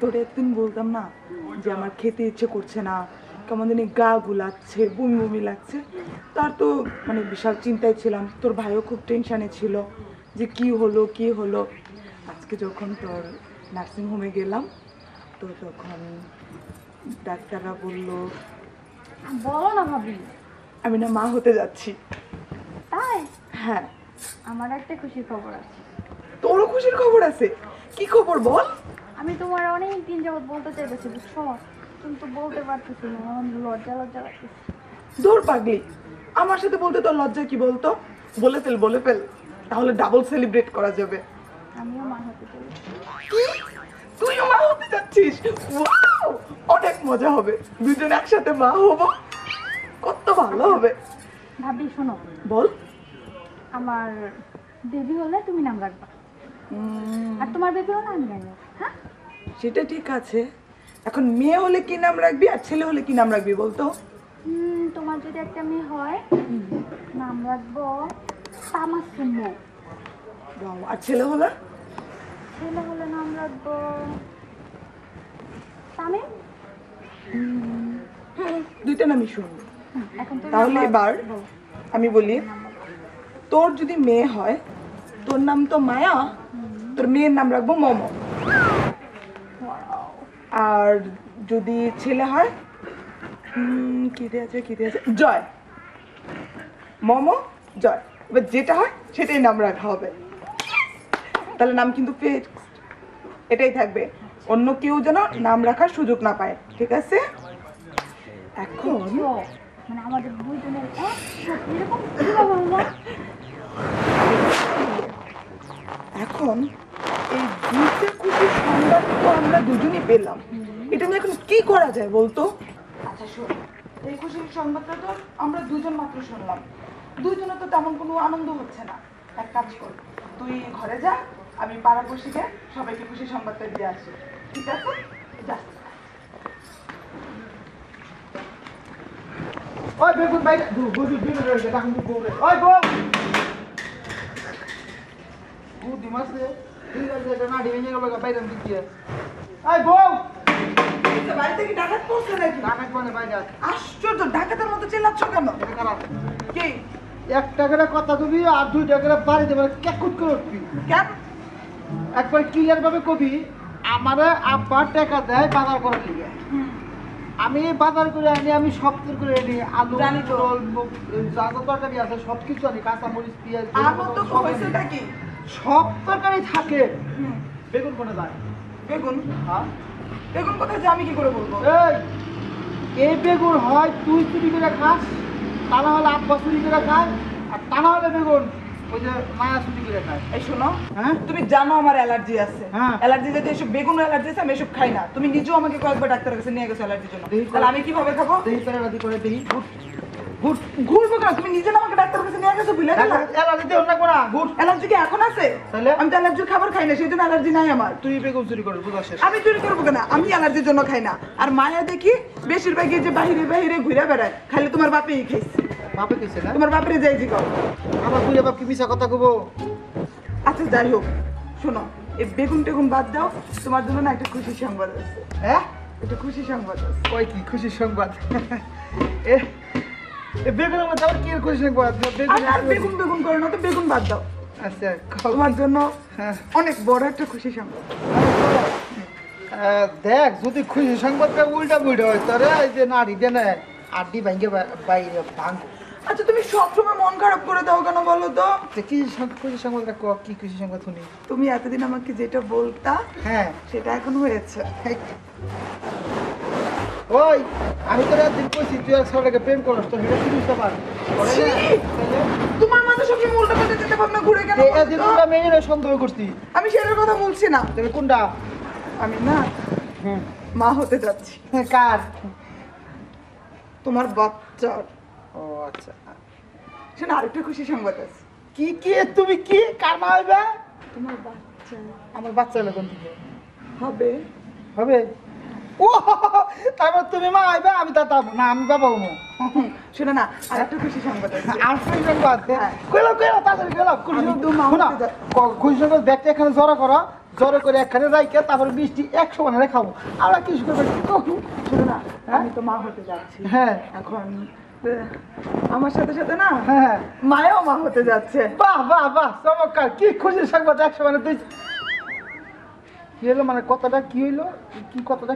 তোর একদিন বলতাম না যে আমার খেতে ইচ্ছে করছে না, কেমন জানি গা গুলাচ্ছে, বমি বমি লাগছে। তার তো মানে বিশাল চিন্তায় ছিলাম, তোর ভাইও খুব টেনশানে ছিল যে কি হলো কি হলো। আজকে যখন তোর নার্সিংহোমে গেলাম তো তখন ডাক্তাররা বলল বলো না ভাবি। আমি না মা হতে যাচ্ছি। তাই? হ্যাঁ। আমার একটা খুশির খবর আছে। তোরও খুশির খবর আছে? কি খবর বল। আমি তোমার অনেক দিন যাবত বলতে চাইতেছি বুঝছো, কিন্তু বলতে পারতেছি না, আমার লজ্জা লজ্জা লাগতেছে। দূর পাগলি, আমার সাথে বলতে তোর লজ্জা কি বলতো? বলে ফেল বলে ফেল, তাহলে ডাবল সেলিব্রেট করা যাবে। আমিও মা হতে চলেছি। কি? তুইও মা হতে যাচ্ছিস? ওয়াও, অনেক মজা হবে, দুজন একসাথে মা হব, কত ভালো হবে। ভাবি শোনো, বল। আমার বেবি হলে তুমি নাম রাখবা, আর তোমার বেবি হলে আমি রাখবো। হ্যাঁ, সেটা ঠিক আছে। এখন মেয়ে হলে কি নাম রাখবি আর ছেলে হলে কি নাম রাখবি বলতো? তোমার যদি একটা মেয়ে হয় নাম রাখবো তামাসুমো। আর ছেলে হলে? ছেলে হলে নাম রাখবো তামিম। দুইটা নামই শুনবো। এখন তুমি তাহলে এবার আমি বলি, তোর যদি মেয়ে হয় তোর নাম তো মায়া, তোর মেয়ের নাম রাখবো মমো। আর যদি ছেলে হয় কি দিয়ে আছে জয়। মমো জয়, এবার যেটা হয় সেটাই নাম রাখা হবে। তাহলে নাম কিন্তু ফিক্সড, এটাই থাকবে, অন্য কেউ যেন নাম রাখার সুযোগ না পায়, ঠিক আছে? এখন মানে আমাদের দুইজনের এরকম কিভাবে হলো? এখন এই দুইটা খুশির সংবাদ তো আমরা দুজনই পেলাম, এটা নিয়ে এখন কি করা যায় বলতো? আচ্ছা শোন, এই খুশির সংবাদটা তো আমরা দুজন মাত্র শুনলাম, দুইজনে তো তেমন কোনো আনন্দ হচ্ছে না। এক কাজ কর, তুই ঘরে যা, আমি পাড়াপড়শিকে সবাইকে খুশির সংবাদটা দিয়ে আসি, ঠিক আছে? যা। ওই বেগুন ভাই গুদি দিন রয়েছে এখন তো গোরে ওই গো গুদি মাসে ঠিক আছে এটা না ডিভেঞ্জে গেল বাইরে দিকে ওই গো বাড়ি থেকে ডাকাত পড়ছে নাকি? ডাকাত মানে বাইরে আশ্চর্য, ডাকাতের মতো চেল্লাচ্ছ কেন? এটা খারাপ কি? 1 টাকার কথা কবি আর 2 টাকার বাড়ি দেবে কেকুট করে উঠবি কেন? একবার ক্লিয়ার ভাবে কবি আমারে আব্বা টাকা দেয় বাজার করার লিগে, আমি বাজার করে আনি, আমি সব করে আনি, আলু জানি তো। যা যা তরকারি আছে সব কিছু আনি, কাঁচামরিচ পেঁয়াজ আমার তো হয়েছেটা কি? সব তরকারি থাকে, বেগুন কোনে যায়? বেগুন? হ্যাঁ বেগুন কোথায় যে আমি কি করে বলবো? এই বেগুন হয় তুই চুরি করে খাস, তা না হলে আব্বা চুরি করে খায়, আর তা না হলে বেগুন ওই যে মায়া চুরি করে খায়। এই শোনো, হ্যাঁ তুমি জানো আমার অ্যালার্জি আছে। হ্যাঁ। অ্যালার্জি যেতে এসব বেগুন অ্যালার্জি আছে, আমি এসব খাই না। তুমি নিজেও আমাকে কয়েকবার ডাক্তারের কাছে নিয়ে গেছো অ্যালার্জির জন্য, তাহলে আমি কিভাবে খাবো? দেহি করে রাজি করে দেহি ঘুর ঘুরবো কেন? তুমি নিজে না আমাকে ডাক্তারের কাছে নিয়ে গেছো, ভুলে গেলো? এলাকাতে দেহ না করা গুড় অ্যালার্জি কি এখন আছে? তাহলে? আমি তো অ্যালার্জির খাবার খাই না, সেই জন্য অ্যালার্জি নাই আমার। তুই বেগুন চুরি করিস বুঝা শেষ। আমি চুরি করবো কেন? আমি অ্যালার্জির জন্য খাই না। আর মায়া দেখি বেশিরভাগই যে বাহিরে বাহিরে ঘুরে বেড়ায়, খালি তোমার বাপেই খাইছে। বাপে কইছে না তোমার বাপরে যাই জি কও। আমার বুড়ি বাপ কি মিছা কথা কব? আচ্ছা যাই হোক, শোনো, এই বেগুন টেগুন বাদ দাও, তোমার জন্য না একটা খুশি সংবাদ আছে। হ্যাঁ একটা খুশি সংবাদ আছে। কই কি খুশির সংবাদ? এ বেগুনের মধ্যে আবার কি এর খুশির সংবাদ? আর বেগুন বেগুন করো না তো, বেগুন বাদ দাও। আচ্ছা তোমার জন্য হ্যাঁ। অনেক বড় একটা খুশি সংবাদ। দেখ যদি খুশি সংবাদটা উল্টা পুল্টা হয় তাহলে এই যে নাড়ি দেন আড্ডি ভাঙ্গে বাইরে ভাঙবো। আচ্ছা তুমি সবসময় মন খারাপ করে দাও কেন বলো তো? কি খুশি সংবাদটা কি খুশি সংবাদ শুনি? তুমি এতদিন আমাকে যেটা বলতা হ্যাঁ সেটা এখন হয়েছে। ওই আমি তোর একদিন কইছি তুই এক ছেলেকে প্রেম করস, তোর এটা কি বুঝতে পার? ছি! তোমার মাথা সবসময় উল্টা পাল্টা চিন্তা ভাবনা ঘুরে কেন বলো তো? তোমরা মেয়েরা সন্দেহ করছি। আমি সেটার কথা বলছি না। তবে কোনটা? আমি না মা হতে যাচ্ছি। কার? তোমার বাচ্চার। ও আচ্ছা। শোনো, আরেকটা খুশি সংবাদ আছে। কি কি তুমি কি কার মা হইবে? তোমার বাচ্চা আমার বাচ্চা হলো কোন থেকে? হবে। হবে ও তারপর তুমি মা আইবে আমি তা না আমি বাবা হবো শোনো না আর একটা খুশি সংবাদ আছে আর খুশি সংবাদ কইলাম তাড়াতাড়ি গেলাম আমি তো মা হতে যা- খুশি সংবাদ দেখতে এখানে জড়ো করো জড়ো করে একখানে রাইকে তারপর বৃষ্টি 100 বানারে খাবো আমরা কিছু করবে শোনো না আমি তো মা হতে যাচ্ছি হ্যাঁ এখন আমার সাথে সাথে না হ্যাঁ মায়াও মা হতে যাচ্ছে বাহ বাহ বাহ চমৎকার কি খুশির সংবাদ 100 মানে তুই কি হলো মানে কথাটা কি হইলো কি কথাটা